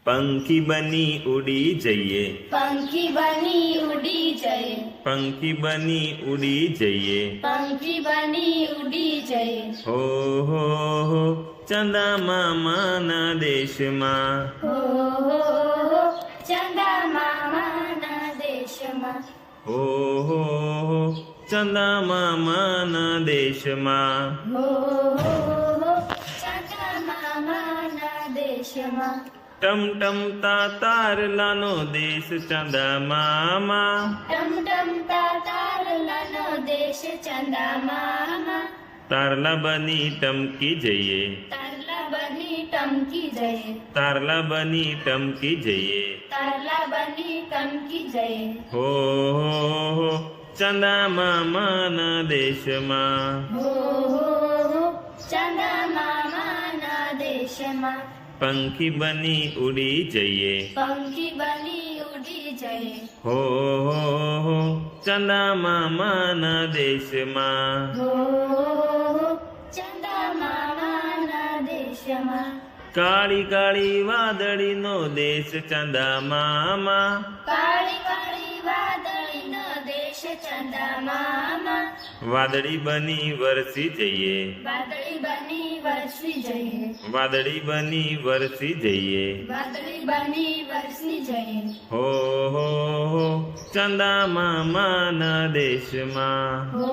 પંખી બની ઉડી જઈએ, પંખી બની ઉડી જઈએ, પંખી બની ઉડી જઈએ, પંખી બની ઉડી જઈએ. હો ચંદા મામાના દેશમાં, હો ચંદા મામાના દેશમાં, હો ચંદા મામાના દેશમાં, હો ચંદા મામાના દેશમાં. ટમટમતા તારલાનો દેશ ચંદા મામા, ટમટમતા તારલાનો દેશ ચંદા મામા. તારલા બની ટમકી જઈએ, તારલા બની ટમકી જઈએ, તારલા બની ટમકી જઈએ, તારલા બની ટમકી જઈએ. હો ચંદા મામાના દેશમાં, હો ચંદા મામાના દેશમાં. પંખી બની ઉડી જઈએ, પંખી બની ઉડી જઈએ, હો ચંદા મામાના દેશમાં, હો ચંદા મામાના દેશમાં. કાળી કાળી વાદળીનો દેશ ચંદા મામા, કાળી કાળી વાદળીનો દેશ ચંદા મામા. વાદળી બની વરસી જઈએ, વાદળી બની વરસી જઈએ, વાદળી બની વરસી જઈએ, વાદળી બની વરસી જઈએ. હો ચંદા મામાના દેશમાં, હો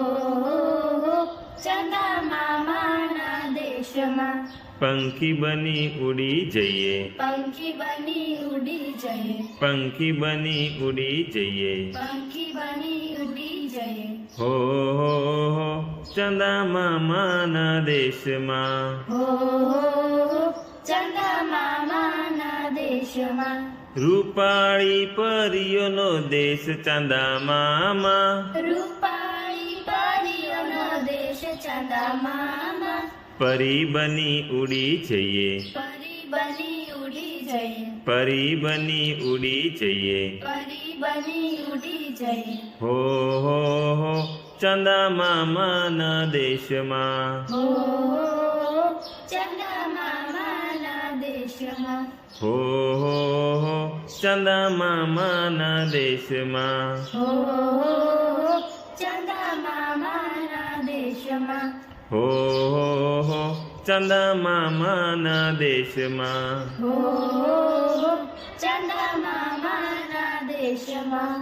ચંદા મામાના દેશમાં. પંખી બની ઉડી જઈએ, પંખી બની ઉડી જઈએ, પંખી બની ઉડી જઈએ, પંખી બની ઉડી જઈએ. હો ચંદા મામાના દેશમાં, હો ચંદા મામાના દેશમાં. રૂપાળી પરીઓનો દેશ ચંદા મામા, રૂપાળી પરીઓનો દેશ ચંદા મામા. પરી બની ઉડી જઈએ, પરી બની ઉડી જઈએ, પરી બની ઉડી જઈએ, પરી બની ઉડી જઈએ. હો ચંદા મામાના દેશમાં, હો ચંદા મામાના દેશમાં. હો ચંદા મામાના દેશમાં, હો ચંદા મામાના દેશમાં. હો ચંદા મામાના દેશમાં, હો ચંદા મામાના દેશમાં.